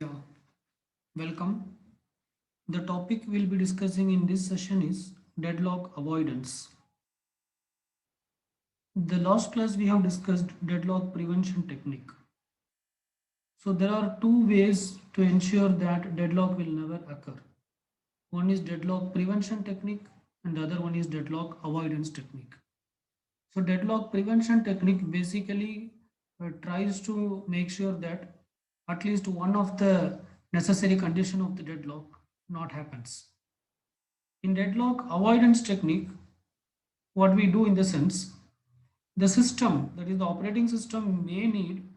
Yeah, welcome. The topic we'll be discussing in this session is deadlock avoidance. The last class we have discussed deadlock prevention technique. So there are two ways to ensure that deadlock will never occur. One is deadlock prevention technique and the other one is deadlock avoidance technique. So deadlock prevention technique basically tries to make sure that at least one of the necessary condition of the deadlock not happens. In deadlock avoidance technique, what we do in the sense, the system, that is the operating system, may need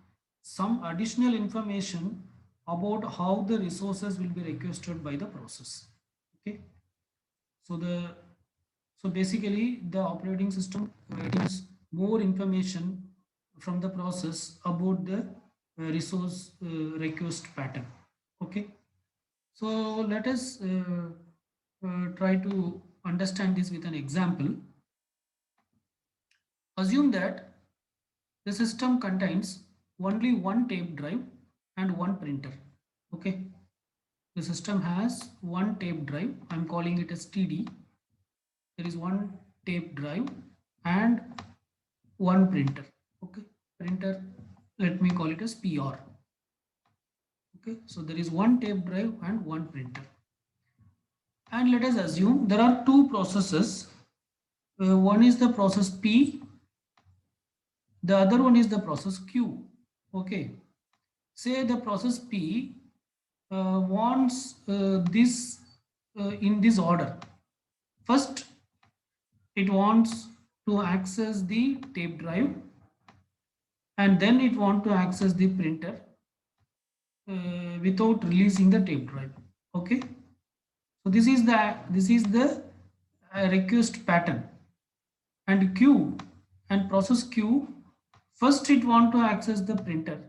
some additional information about how the resources will be requested by the process. Okay, so basically the operating system needs more information from the process about the resource request pattern. Okay, so let us try to understand this with an example. Assume that the system contains only one tape drive and one printer. Okay, the system has one tape drive. I'm calling it as TD. There is one tape drive and one printer. Okay, printer, let me call it as PR. Okay, so there is one tape drive and one printer. And let us assume there are two processes. One is the process P, the other one is the process Q. Okay, say the process P wants this in this order. First, it wants to access the tape drive and then it wants to access the printer without releasing the tape drive. Okay, so this is the request pattern. And Q and process Q, first it want to access the printer.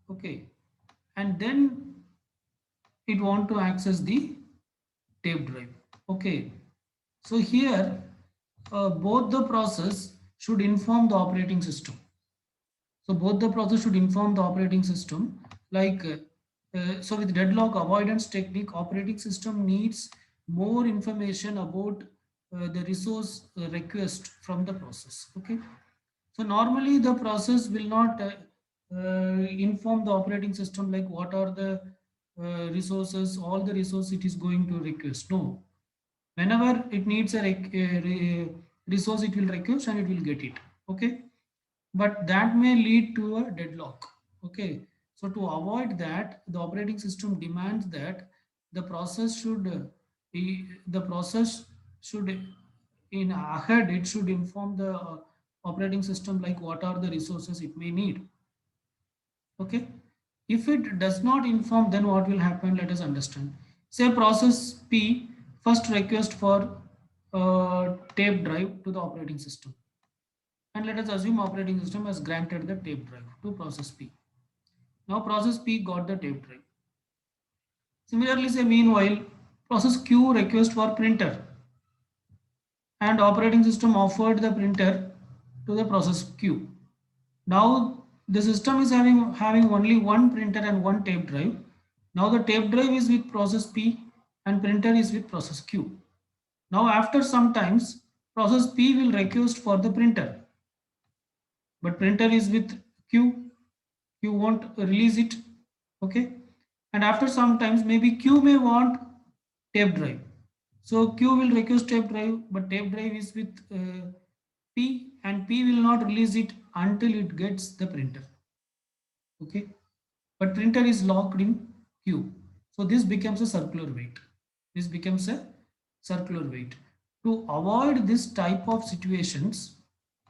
Okay, and then it want to access the tape drive. Okay, so here both the process should inform the operating system. So both the process should inform the operating system. Like so with deadlock avoidance technique, operating system needs more information about the resource request from the process. Okay, so normally the process will not inform the operating system like what are the resources, all the resources it is going to request. No, whenever it needs a resource, it will request and it will get it. Okay, but that may lead to a deadlock. Okay, so to avoid that, the operating system demands that the process should the process should in ahead it should inform the operating system like what are the resources it may need. Okay, if it does not inform, then what will happen, let us understand. Say process P first request for tape drive to the operating system, and let us assume operating system has granted the tape drive to process P. Now process P got the tape drive. Similarly, say meanwhile process Q request for printer, and operating system offered the printer to the process Q. Now the system is having only one printer and one tape drive. Now the tape drive is with process P and printer is with process Q. Now after some times process P will request for the printer, but printer is with Q. Q won't release it. Okay, and after some times maybe Q may want tape drive. So Q will request tape drive, but tape drive is with P and P will not release it until it gets the printer. Okay, but printer is locked in Q. So this becomes a circular wait. This becomes a circular wait. To avoid this type of situations,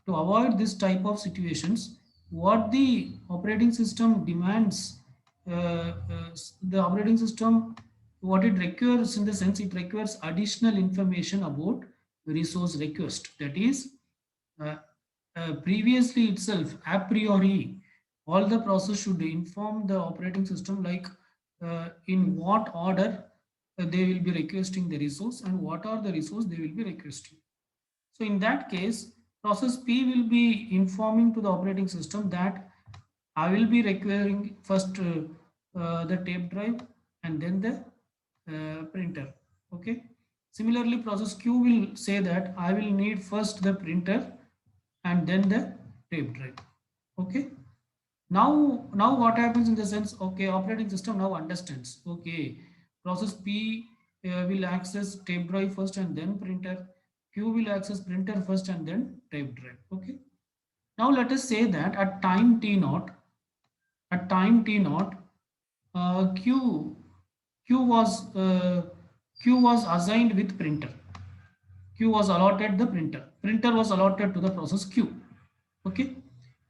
to avoid this type of situations, what the operating system demands, the operating system, what it requires in the sense, it requires additional information about resource request. That is, uh, previously itself, a priori, all the process should inform the operating system like in what order they will be requesting the resource and what are the resource they will be requesting. So in that case, process P will be informing to the operating system that I will be requiring first the tape drive, and then the printer. Okay. Similarly, process Q will say that I will need first the printer and then the tape drive. Okay. Now what happens in the sense? Okay, operating system now understands. Okay, process P will access tape drive first and then printer. Q will access printer first and then tape drive. Okay. Now let us say that at time t naught, Q was Q was assigned with printer. Q was allotted the printer. Printer was allotted to the process Q. Okay.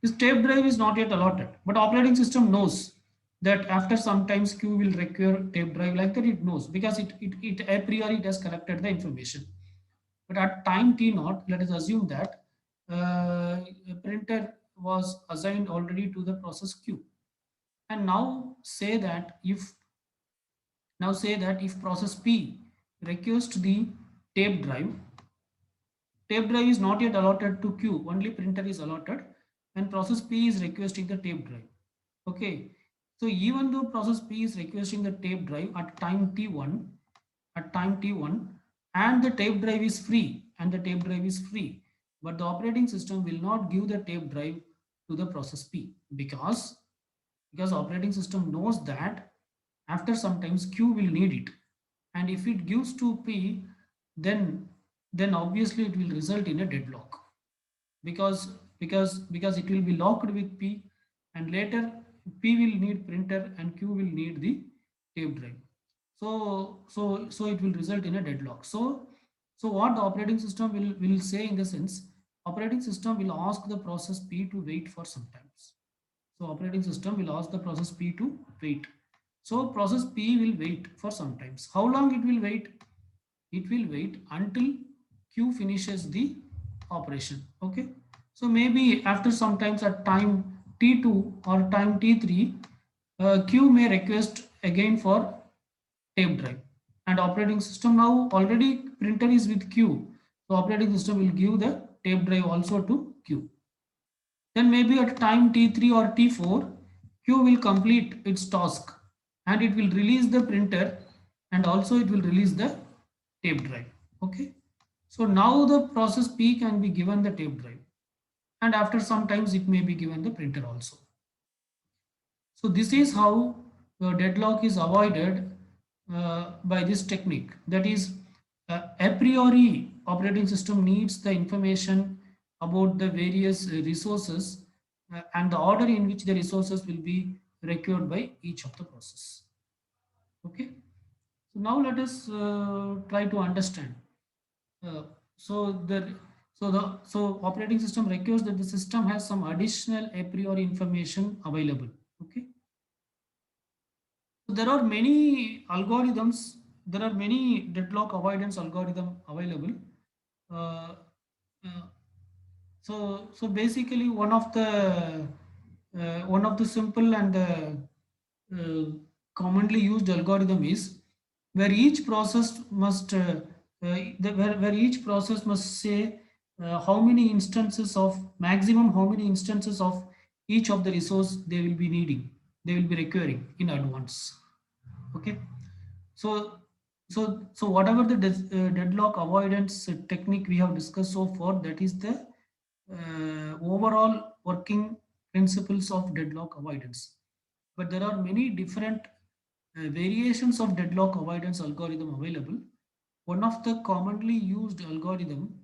This tape drive is not yet allotted, but operating system knows that after some times Q will require tape drive, like that it knows, because it a priori it has collected the information. But at time t naught, let us assume that a printer was assigned already to the process Q. And now say that if process P requests the tape drive, tape drive is not yet allotted to Q, only printer is allotted, and process P is requesting the tape drive. Okay, so even though process P is requesting the tape drive at time t1, and the tape drive is free, but the operating system will not give the tape drive to the process P, because operating system knows that after some times Q will need it, and if it gives to P, then then obviously it will result in a deadlock, because because it will be locked with P, and later P will need printer and Q will need the tape drive. So it will result in a deadlock. So what the operating system will say in the sense, operating system will ask the process P to wait for some times. So operating system will ask the process P to wait. So process P will wait for some times. How long it will wait? It will wait until Q finishes the operation. Okay. So maybe after sometimes at time T2 or time T3, Q may request again for tape drive, and operating system now already printer is with Q. So operating system will give the tape drive also to Q. Then maybe at time T3 or T4, Q will complete its task, and it will release the printer, and also it will release the tape drive. Okay. So now the process P can be given the tape drive, and after some times it may be given the printer also. So this is how deadlock is avoided by this technique. That is, a priori operating system needs the information about the various resources and the order in which the resources will be required by each of the process. Okay. So now let us try to understand. Uh, so the operating system requires that the system has some additional a priori information available. Okay. So there are many algorithms, there are many deadlock avoidance algorithm available. Uh, uh, so basically one of the simple and commonly used algorithm is where each process must where each process must say how many instances of maximum how many instances of each of the resource they will be needing, they will be requiring in advance. Okay. So so so whatever the deadlock avoidance technique we have discussed so far, that is the overall working principles of deadlock avoidance. But there are many different variations of deadlock avoidance algorithm available. One of the commonly used algorithm,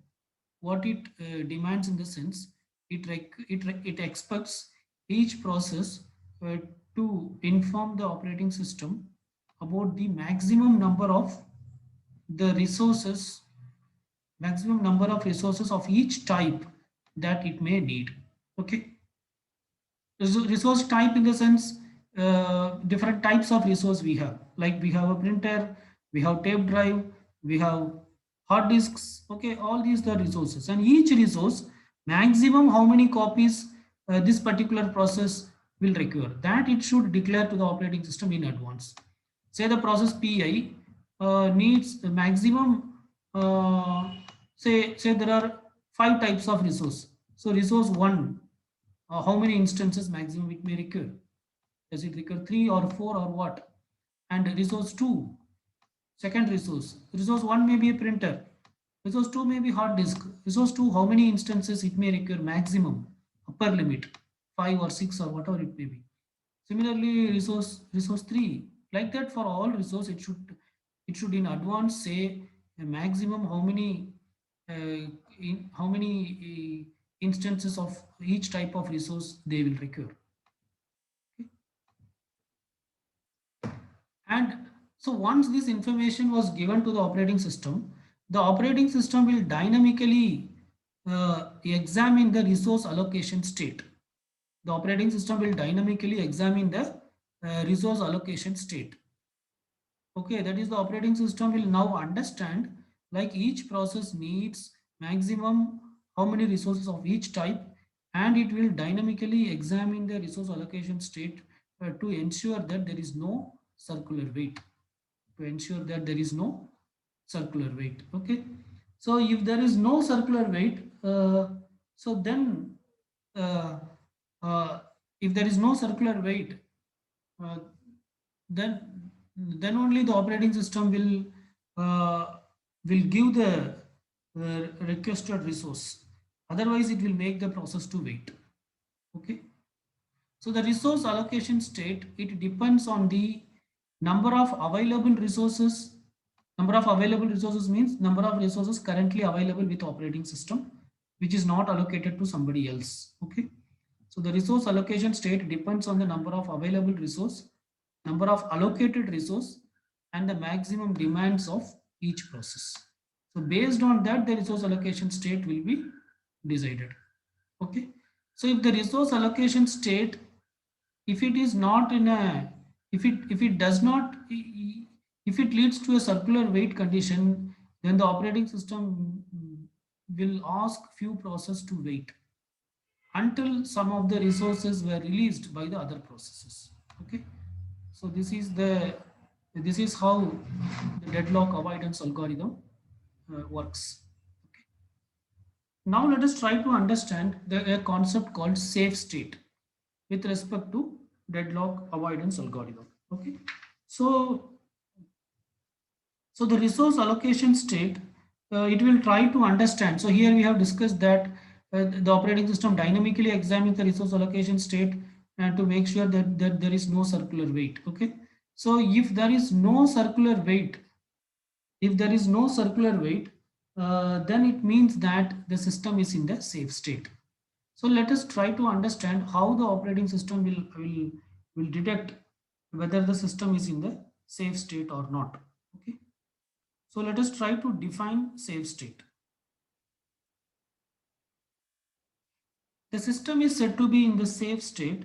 what it demands in the sense, it expects each process to inform the operating system about the the resources maximum number of resources of each type that it may need. Okay. Resource type in the sense, different types of resource we have, like we have a printer, we have tape drive, we have hard disks. Okay, all these are resources, and each resource maximum how many copies this particular process will require, that it should declare to the operating system in advance. Say the process Pi needs a maximum, say there are five types of resource. So resource one, how many instances maximum it may require. Does it require 3 or 4 or what? And resource 2, second resource. Resource 1 may be a printer. Resource 2 may be hard disk. Resource 2, how many instances it may require maximum, upper limit, 5 or 6 or whatever it may be. Similarly, resource 3, like that for all resource, it should in advance say a maximum how many instances of each type of resource they will require. Okay. And so once this information was given to the operating system will dynamically examine the resource allocation state. The operating system will dynamically examine the resource allocation state. Okay, that is the operating system will now understand like each process needs maximum how many resources of each type, and it will dynamically examine the resource allocation state to ensure that there is no circular weight. To ensure that there is no circular weight. Okay, so if there is no circular weight, so then uh, uh, if there is no circular weight, uh, then only the operating system will give the requested resource. Otherwise, it will make the process to wait. Okay. So the resource allocation state, it depends on the number of available resources. Number of available resources means number of resources currently available with operating system, which is not allocated to somebody else. Okay. So the resource allocation state depends on the number of available resource, number of allocated resource, and the maximum demands of each process. So based on that, the resource allocation state will be decided. Okay. So if the resource allocation state, if it is not in a, if it does not, if it leads to a circular weight condition, then the operating system will ask few process to wait until some of the resources were released by the other processes. Okay, so this is how the deadlock avoidance algorithm works. Okay. Now let us try to understand a concept called safe state with respect to deadlock avoidance algorithm. Okay, so the resource allocation state, it will try to understand. So here we have discussed that the operating system dynamically examines the resource allocation state and to make sure that there is no circular weight. Okay, so if there is no circular weight, if there is no circular weight, then it means that the system is in the safe state. So let us try to understand how the operating system will detect whether the system is in the safe state or not. Okay. So let us try to define safe state. The system is said to be in the safe state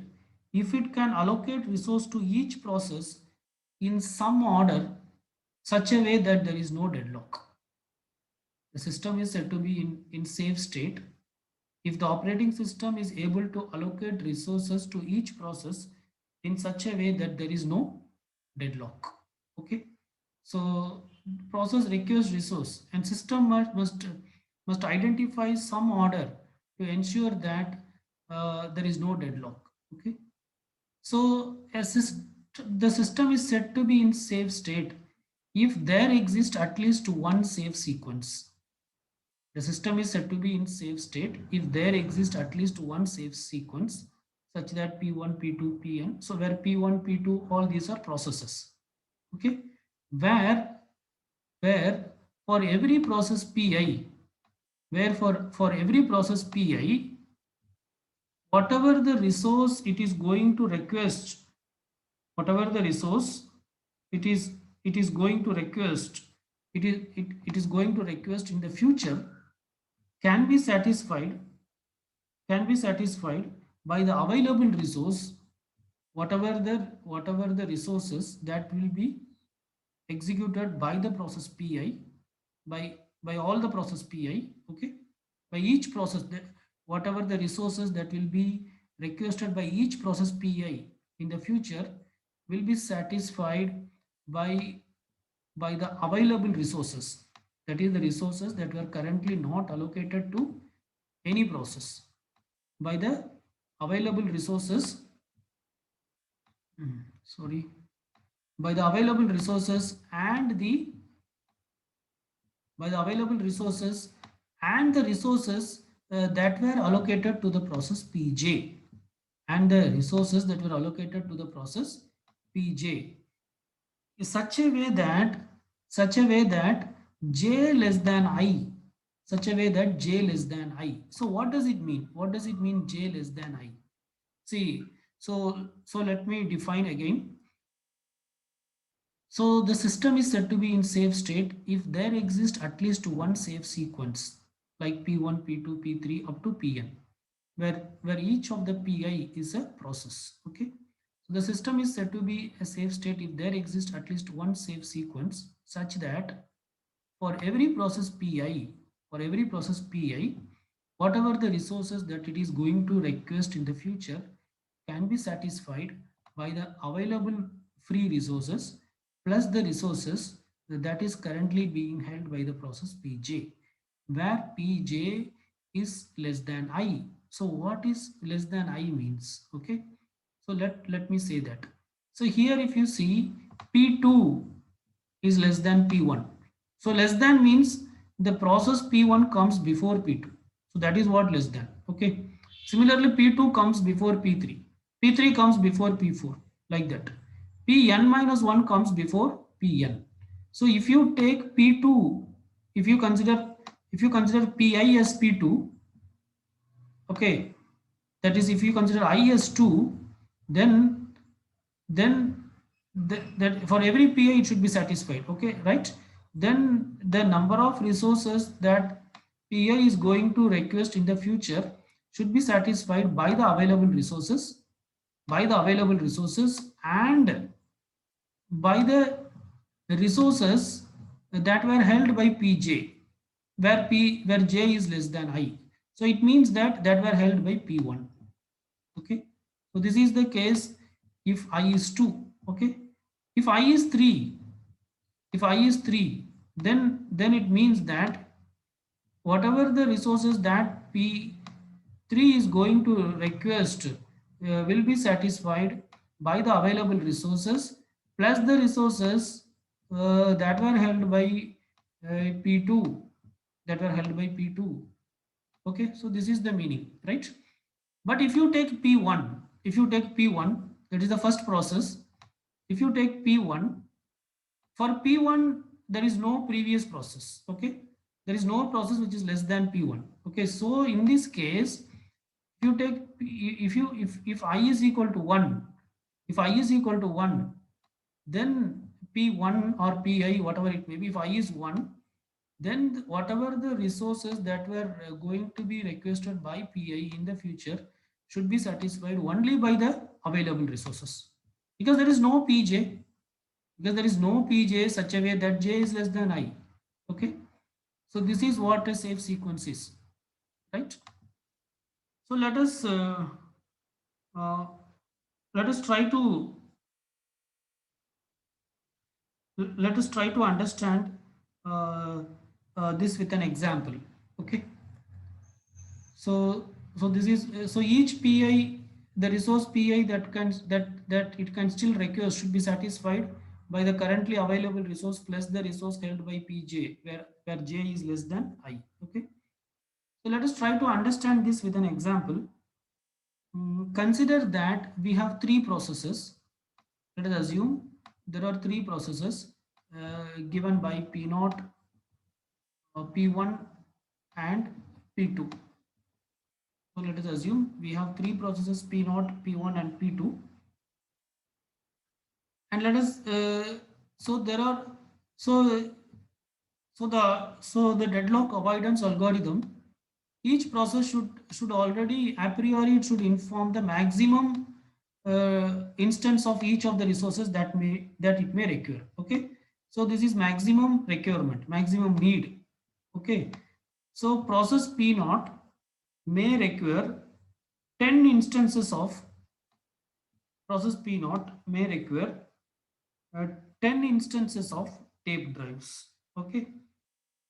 if it can allocate resource to each process in some order such a way that there is no deadlock. The system is said to be in safe state if the operating system is able to allocate resources to each process in such a way that there is no deadlock. Okay, so process requires resource and system must identify some order to ensure that there is no deadlock. Okay, so the system is said to be in safe state if there exists at least one safe sequence. The system is said to be in safe state if there exists at least one safe sequence such that P1, P2, Pn. So where P1, P2, all these are processes. Okay, where where for every process Pi, where for every process Pi, whatever the resource it is going to request, whatever the resource it is it is going to request, it is going to request in the future can be satisfied by the available resource, whatever the resources that will be executed by the process pi, by all the process pi. Okay, by each process, whatever the resources that will be requested by each process pi in the future will be satisfied by the available resources, that is the resources that were currently not allocated to any process, by the available resources sorry, by the available resources and the by the available resources and the resources that were allocated to the process Pj, and the resources that were allocated to the process Pj, in such a way that j less than I, such a way that j less than I. So what does it mean? What does it mean j less than I? See, so let me define again. So the system is said to be in safe state if there exists at least one safe sequence like P1, P2, P3 up to Pn, where each of the Pi is a process. Okay. So the system is said to be a safe state if there exists at least one safe sequence such that for every process Pi, for every process Pi, whatever the resources that it is going to request in the future can be satisfied by the available free resources plus the resources that is currently being held by the process Pj, where Pj is less than I. So what is less than I means? Okay. So let me say that. So here if you see P2 is less than P1. So less than means the process P1 comes before P2. So that is what less than. Okay. Similarly, P2 comes before P3. P3 comes before P4. Like that. Pn minus 1 comes before Pn. So if you take P2, if you consider Pi as P2, okay, that is if you consider I as 2, then then that for every pi it should be satisfied, okay, right? Then the number of resources that pi is going to request in the future should be satisfied by the available resources, and by the resources that were held by pj, where j is less than I. So it means that were held by p1. Okay. So this is the case if I is 2. Okay. If I is 3, then it means that whatever the resources that P3 is going to request will be satisfied by the available resources plus the resources that were held by P2, that were held by P2. Okay, so this is the meaning, right? But if you take P1, that is the first process. If you take P1, for P1 there is no previous process. Okay, there is no process which is less than P1. Okay, so in this case, if you take if I is equal to 1, if I is equal to 1, then P1 or Pi, whatever it may be, if I is 1, then whatever the resources that were going to be requested by pi in the future should be satisfied only by the available resources, because there is no pj, such a way that j is less than I. Okay. So this is what a safe sequence is, right? So uh, let us try to understand uh, this with an example. Okay. So this is so each pi, the resource pi that it can still request should be satisfied by the currently available resource plus the resource held by pj, where j is less than I. Okay. So let us try to understand this with an example. Consider that we have three processes. Let us assume there are three processes given by p naught, p1 and p2. So let us assume we have three processes P0, P1 and P2, and let us so there are so so the deadlock avoidance algorithm, each process should already a priori it should inform the maximum instance of each of the resources that it may require. Okay, so this is maximum requirement, maximum need. Okay, so process P0 may require 10 instances of process P0 may require 10 instances of tape drives. Okay,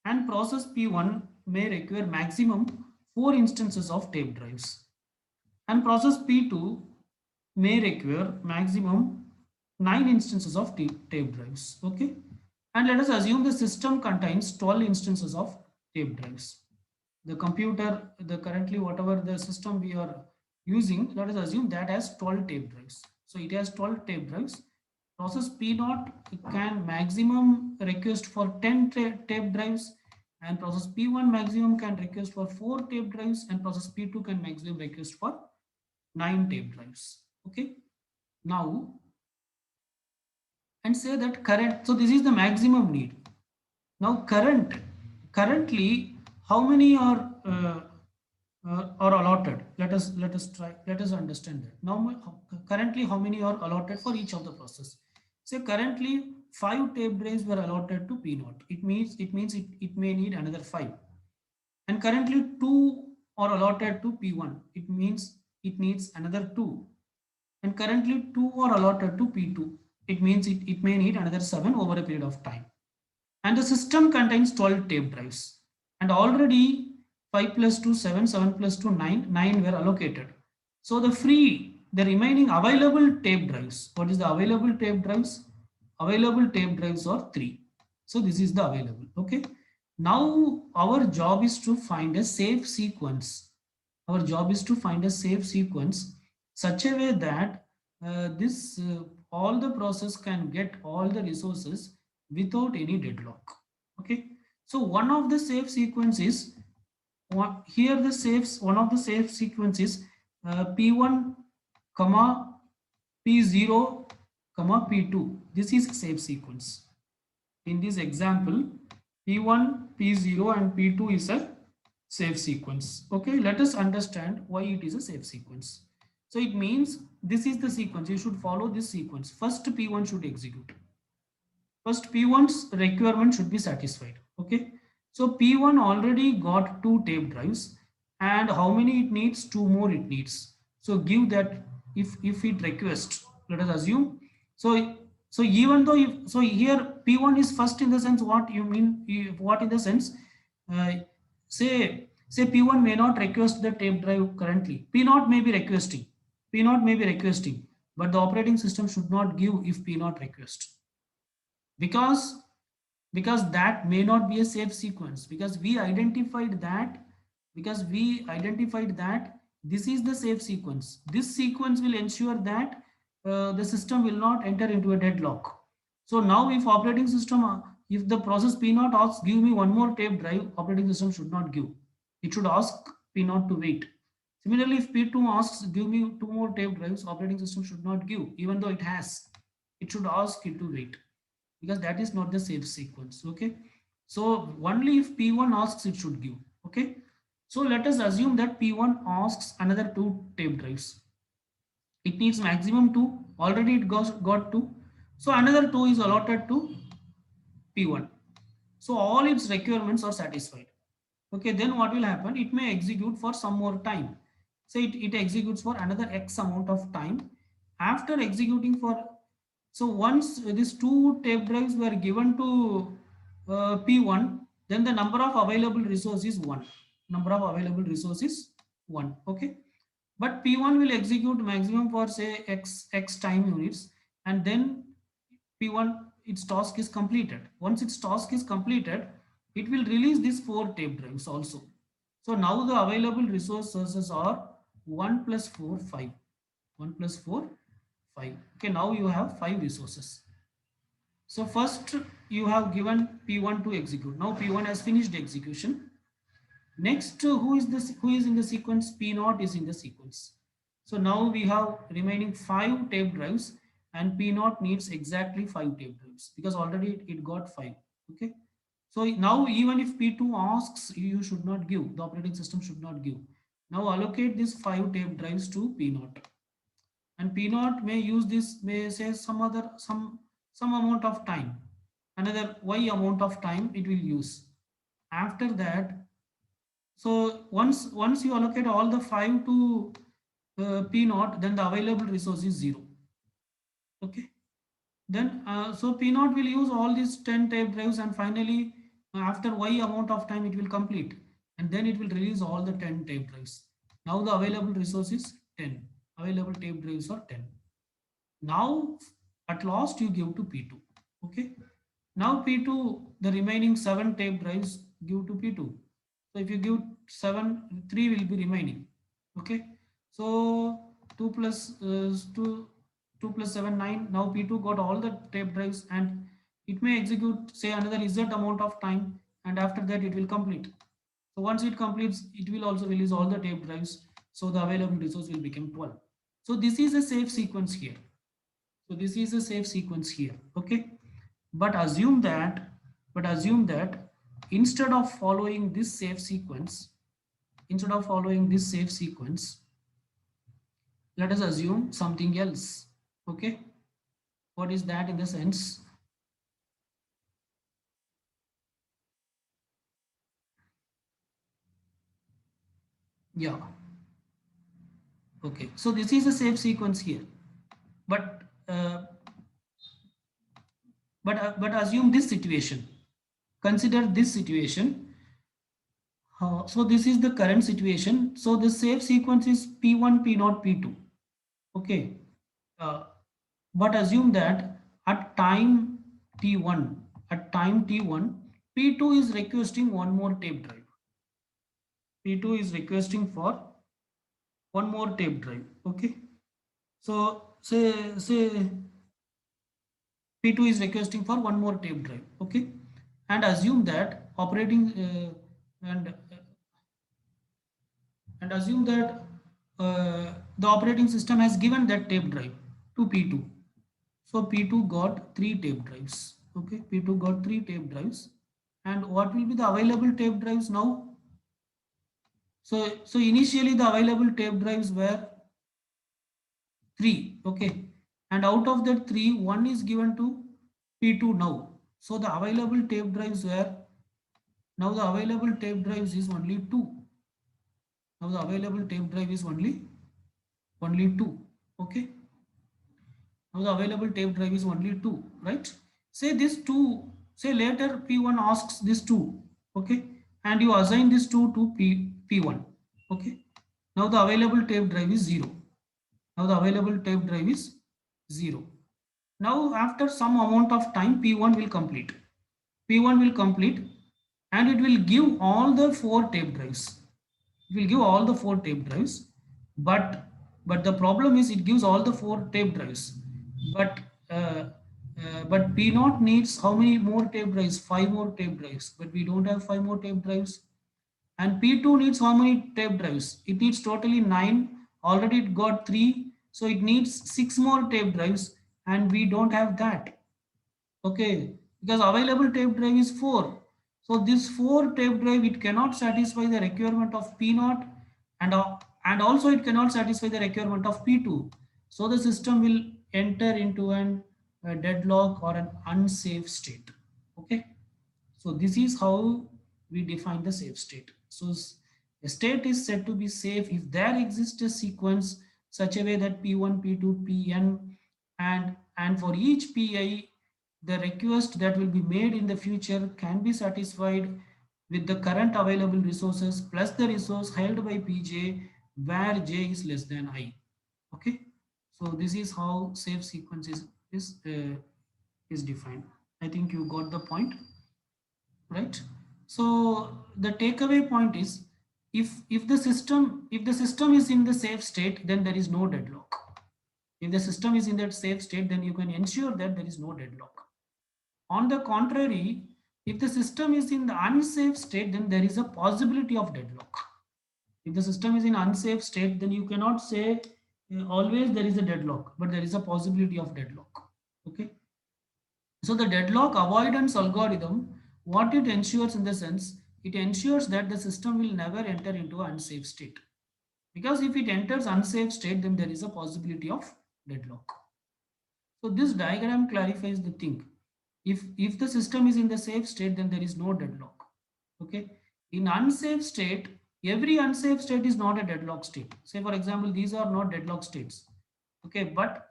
and process P1 may require maximum 4 instances of tape drives, and process P2 may require maximum 9 instances of tape drives. Okay, and let us assume the system contains 12 instances of tape drives. The computer, the currently whatever the system we are using, let us assume that has 12 tape drives. So it has 12 tape drives. Process P0 can maximum request for 10 tape drives, and process P1 maximum can request for 4 tape drives, and process P2 can maximum request for 9 tape drives. Okay, now, and say that current, so this is the maximum need. Now currently, how many are allotted? Let us try. Let us understand that. Now currently, how many are allotted for each of the process? Say currently 5 tape drives were allotted to P 0. It may need another 5. And currently 2 are allotted to P1. It means it needs another 2. And currently 2 are allotted to P2. It means it may need another 7 over a period of time. And the system contains 12 tape drives, and already 5 plus 2 7, 7 plus 2 9, 9 were allocated. So the remaining available tape drives, what is the available tape drives? Available tape drives are 3. So this is the available. Okay, now our job is to find a safe sequence. Our job is to find a safe sequence such a way that this all the process can get all the resources without any deadlock. Okay, so one of the safe sequence is here the safe one of the safe sequence is p1 comma p0 comma p2. This is a safe sequence. In this example, p1 p0 and p2 is a safe sequence. Okay, let us understand why it is a safe sequence. So it means this is the sequence. You should follow this sequence. First p1 should execute. First P1's requirement should be satisfied. Okay, so P1 already got 2 tape drives, and how many it needs? 2 more it needs. So give that, if it requests, let us assume. So even though, if so here P1 is first, in the sense what you mean, what in the sense, uh, say P1 may not request the tape drive currently. P0 may be requesting. P0 may be requesting, but the operating system should not give if P0 request, because that may not be a safe sequence, because we identified that this is the safe sequence. This sequence will ensure that the system will not enter into a deadlock. So now if operating system, if the process p0 asks give me one more tape drive, operating system should not give. It should ask p0 to wait. Similarly, if p2 asks give me 2 more tape drives, operating system should not give, even though it has. It should ask it to wait, because that is not the safe sequence. Okay, so only if p1 asks it should give. Okay, so let us assume that p1 asks another 2 tape drives. It needs maximum 2. Already it got 2. So another 2 is allotted to p1. So all its requirements are satisfied. Okay, then what will happen? It may execute for some more time. Say it executes for another x amount of time. After executing for, so once these 2 tape drives were given to P1, then the number of available resources is 1. Number of available resources is 1. Okay, but P1 will execute maximum for say x time units, and then P1 its task is completed. Once its task is completed, it will release these 4 tape drives also. So now the available resources are 1 plus 4 5. 1 plus 4 5. Okay, now you have 5 resources. So first you have given P1 to execute. Now P1 has finished execution. Next, who is in the sequence? P0 is in the sequence. So now we have remaining 5 tape drives, and P0 needs exactly 5 tape drives, because already it got 5. Okay. So now even if P2 asks, you should not give, the operating system should not give. Now allocate these 5 tape drives to P0, and P0 may use this, may say some amount of time, another Y amount of time it will use. After that, so once you allocate all the 5 to P0, then the available resource is 0. Okay. Then so P0 will use all these 10 tape drives, and finally after Y amount of time it will complete, and then it will release all the 10 tape drives. Now the available resource is 10. Available tape drives are 10. Now at last you give to P2. Okay. Now P2, the remaining 7 tape drives give to P2. So if you give 7, 3 will be remaining. Okay. So 2 plus 2 plus 7 9. Now P2 got all the tape drives and it may execute say another z amount of time, and after that it will complete. So once it completes, it will also release all the tape drives. So the available resource will become 12. So this is a safe sequence here. So this is a safe sequence here. Okay. But assume that, but assume that instead of following this safe sequence, instead of following this safe sequence, let us assume something else. Okay. What is that in the sense? Yeah. Okay. So this is a safe sequence here. But but assume this situation. Consider this situation. So this is the current situation. So the safe sequence is P1, P0, P2. Okay. Uh, but assume that at time T1, at time T1, P2 is requesting one more tape drive. P2 is requesting for one more tape drive. Okay. So say P2 is requesting for one more tape drive. Okay. And assume that and assume that the operating system has given that tape drive to P2. So P2 got 3 tape drives. Okay, P2 got 3 tape drives. And what will be the available tape drives now? So initially the available tape drives were 3. Okay, and out of that 3, one is given to P2 now. So the available tape drives were, now the available tape drives is only 2. Now the available tape drive is only 2. Okay, now the available tape drive is only 2, right? Say this 2, say later P1 asks this 2, okay, and you assign this 2 to P1, okay. Now the available tape drive is 0. Now the available tape drive is 0. Now after some amount of time P1 will complete. P1 will complete and it will give all the 4 tape drives. It will give all the 4 tape drives, but the problem is it gives all the 4 tape drives, but uh, but P not needs how many more tape drives? 5 more tape drives, but we don't have 5 more tape drives. And P2 needs how many tape drives? It needs totally 9. Already it got 3, so it needs 6 more tape drives, and we don't have that. Okay, because available tape drive is 4. So this 4 tape drive, it cannot satisfy the requirement of P naught, and also it cannot satisfy the requirement of P2. So the system will enter into a deadlock or an unsafe state. Okay. So this is how we define the safe state. So a state is said to be safe if there exists a sequence such a way that P1, P2, Pn, and for each Pi, the request that will be made in the future can be satisfied with the current available resources plus the resource held by Pj where j is less than I. Okay. So this is how safe sequence is defined. I think you got the point, right? So the takeaway point is, if the system is in the safe state, then there is no deadlock. If the system is in that safe state, then you can ensure that there is no deadlock. On the contrary, if the system is in the unsafe state, then there is a possibility of deadlock. If the system is in unsafe state, then you cannot say always there is a deadlock, but there is a possibility of deadlock. Okay. So the deadlock avoidance algorithm, what it ensures in the sense, it ensures that the system will never enter into unsafe state. Because if it enters unsafe state, then there is a possibility of deadlock. So this diagram clarifies the thing. If the system is in the safe state, then there is no deadlock. Okay. In unsafe state, every unsafe state is not a deadlock state. Say for example, these are not deadlock states. Okay, but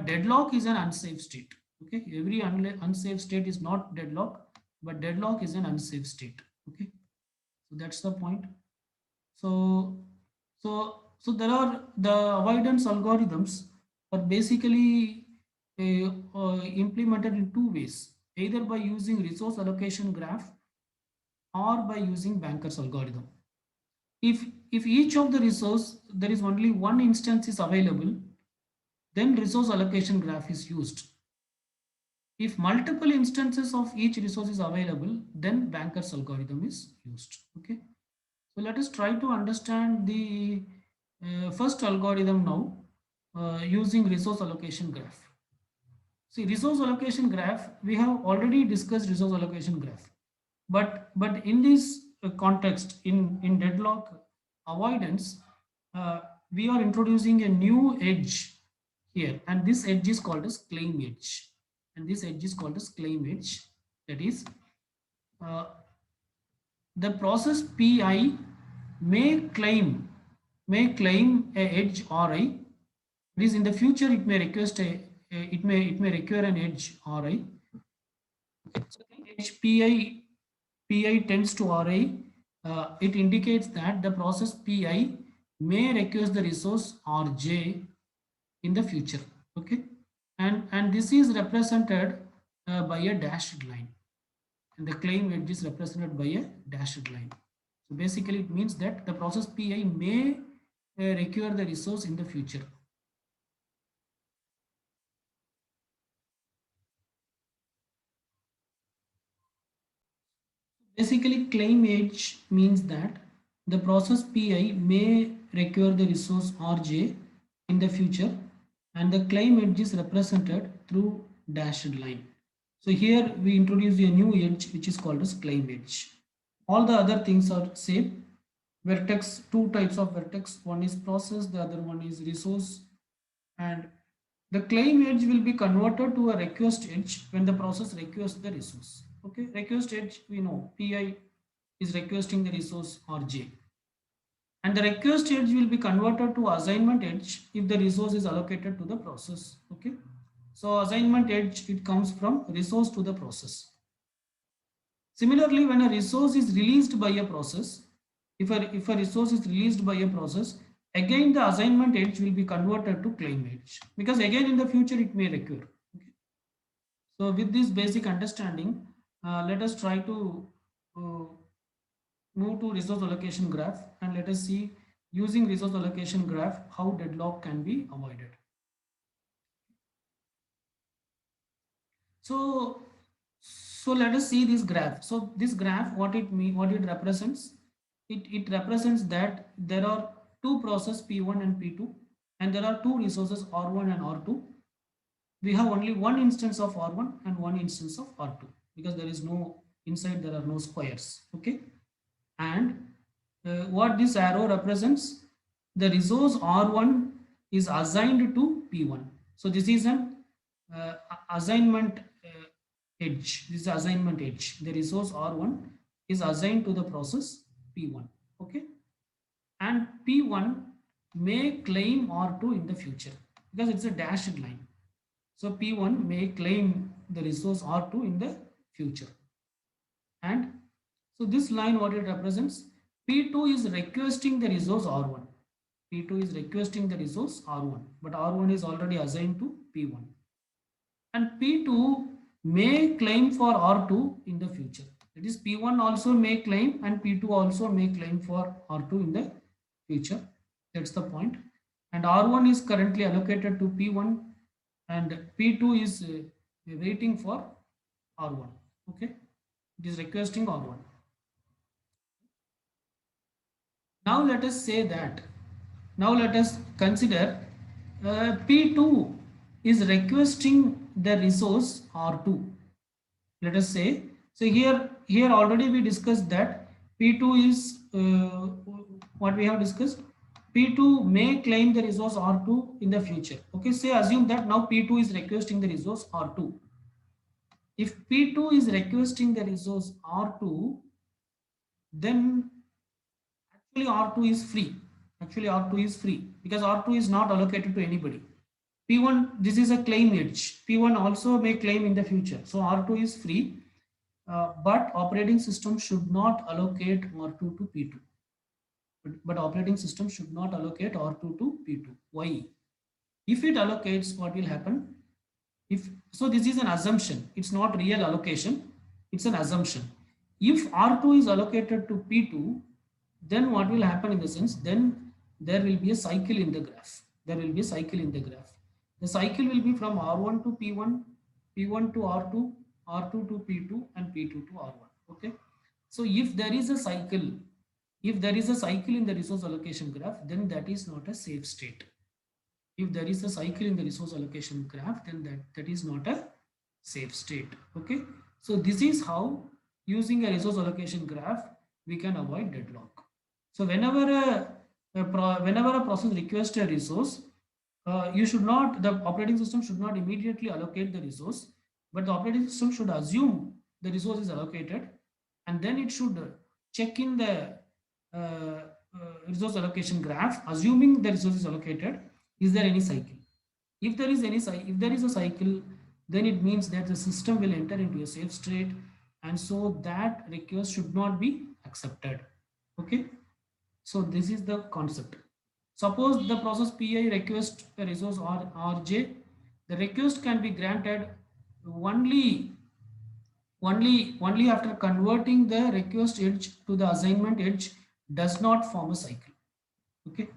deadlock is an unsafe state. Okay, every unsafe state is not deadlock, but deadlock is an unsafe state. Okay, so that's the point. So So there are the avoidance algorithms are basically implemented in two ways, either by using resource allocation graph or by using Banker's algorithm. If if each of the resource there is only one instance is available, then resource allocation graph is used. If multiple instances of each resource is available, then Banker's algorithm is used. Okay. So let us try to understand the first algorithm now using resource allocation graph. See, resource allocation graph, we have already discussed resource allocation graph. But in this context, in deadlock avoidance, uh, we are introducing a new edge here, and this edge is called as claim edge. And this edge is called as claim edge. That is, uh, the process pi may claim a edge ri. It is in the future it may request it may require an edge ri. So edge pi tends to ri. It indicates that the process pi may request the resource rj in the future. Okay, and this is represented by a dashed line, and the claim edge is represented by a dashed line. So basically it means that the process pi may require the resource in the future. Basically claim edge means that the process pi may require the resource rj in the future, and the claim edge is represented through dashed line. So here we introduce a new edge which is called as claim edge. All the other things are same. Vertex, two types of vertex, one is process, the other one is resource, and the claim edge will be converted to a request edge when the process requests the resource. Okay, request edge, we know pi is requesting the resource rj, and the request edge will be converted to assignment edge if the resource is allocated to the process. Okay, so assignment edge, it comes from resource to the process. Similarly, when a resource is released by a process, if a resource is released by a process, again the assignment edge will be converted to claim edge, because again in the future it may recur. Okay. So with this basic understanding, let us try to uh, move to resource allocation graph, and let us see using resource allocation graph how deadlock can be avoided. So let us see this graph. So this graph, what it represents, it represents that there are two processes P1 and P2, and there are two resources R1 and R2. We have only one instance of R1 and one instance of R2, because there is no inside, there are no squares. Okay, and what this arrow represents, the resource R1 is assigned to P1. So this is an assignment edge. This is assignment edge. The resource R1 is assigned to the process P1. Okay, and P1 may claim R2 in the future, because it's a dashed line. So P1 may claim the resource R2 in the future. And so this line, what it represents, P2 is requesting the resource R1. P2 is requesting the resource R1, but R1 is already assigned to P1. And P2 may claim for R2 in the future. That is, P1 also may claim and P2 also may claim for R2 in the future. That's the point. And R1 is currently allocated to P1, and P2 is waiting for R1. Okay, it is requesting R1. Now let us say that, now let us consider P2 is requesting the resource R2. Let us say, so here already we discussed that P2 is what we have discussed. P2 may claim the resource R2 in the future. Okay, say assume that now P2 is requesting the resource R2. If P2 is requesting the resource R2, then actually R2 is free. Actually R2 is free, because R2 is not allocated to anybody. P1, this is a claim edge. P1 also may claim in the future. So R2 is free, but operating system should not allocate R2 to P2. but operating system should not allocate R2 to P2. Why? If it allocates, what will happen? If so, this is an assumption. It's not real allocation. It's an assumption. If R2 is allocated to P2, then what will happen in the sense? Then there will be a cycle in the graph. There will be a cycle in the graph. The cycle will be from R1 to P1, P1 to R2, R2 to P2, and P2 to R1. Okay. So if there is a cycle, if there is a cycle in the resource allocation graph, then that is not a safe state. If there is a cycle in the resource allocation graph, then that is not a safe state. Okay, so this is how, using a resource allocation graph, we can avoid deadlock. So whenever whenever a process requests a resource, you should not the operating system should not immediately allocate the resource, but the operating system should assume the resource is allocated, and then it should check in the resource allocation graph, assuming the resource is allocated, is there any cycle? If there is if there is a cycle, then it means that the system will enter into a safe state, and so that request should not be accepted. Okay, so this is the concept. Suppose the process pi request a resource rj, the request can be granted only only after converting the request edge to the assignment edge does not form a cycle. Okay,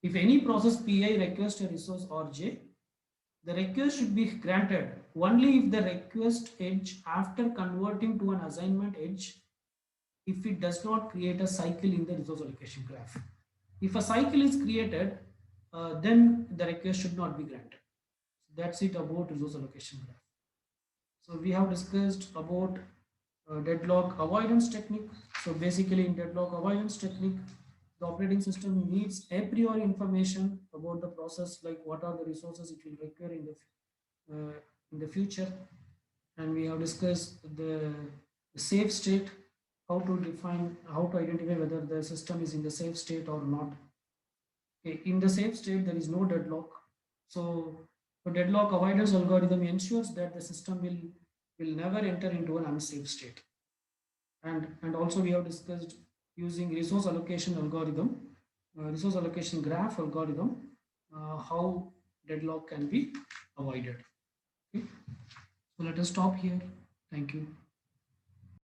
if any process pi requests a resource rj, the request should be granted only if the request edge after converting to an assignment edge, if it does not create a cycle in the resource allocation graph. If a cycle is created, then the request should not be granted. That's it about resource allocation graph. So we have discussed about deadlock avoidance technique. So basically in deadlock avoidance technique, the operating system needs a priori information about the process, like what are the resources it will require in the future. And we have discussed the safe state, how to define, how to identify whether the system is in the safe state or not. Okay, in the safe state, there is no deadlock. So the deadlock avoidance algorithm ensures that the system will never enter into an unsafe state. And also we have discussed using resource allocation algorithm, resource allocation graph algorithm, how deadlock can be avoided. Okay, so let us stop here. Thank you.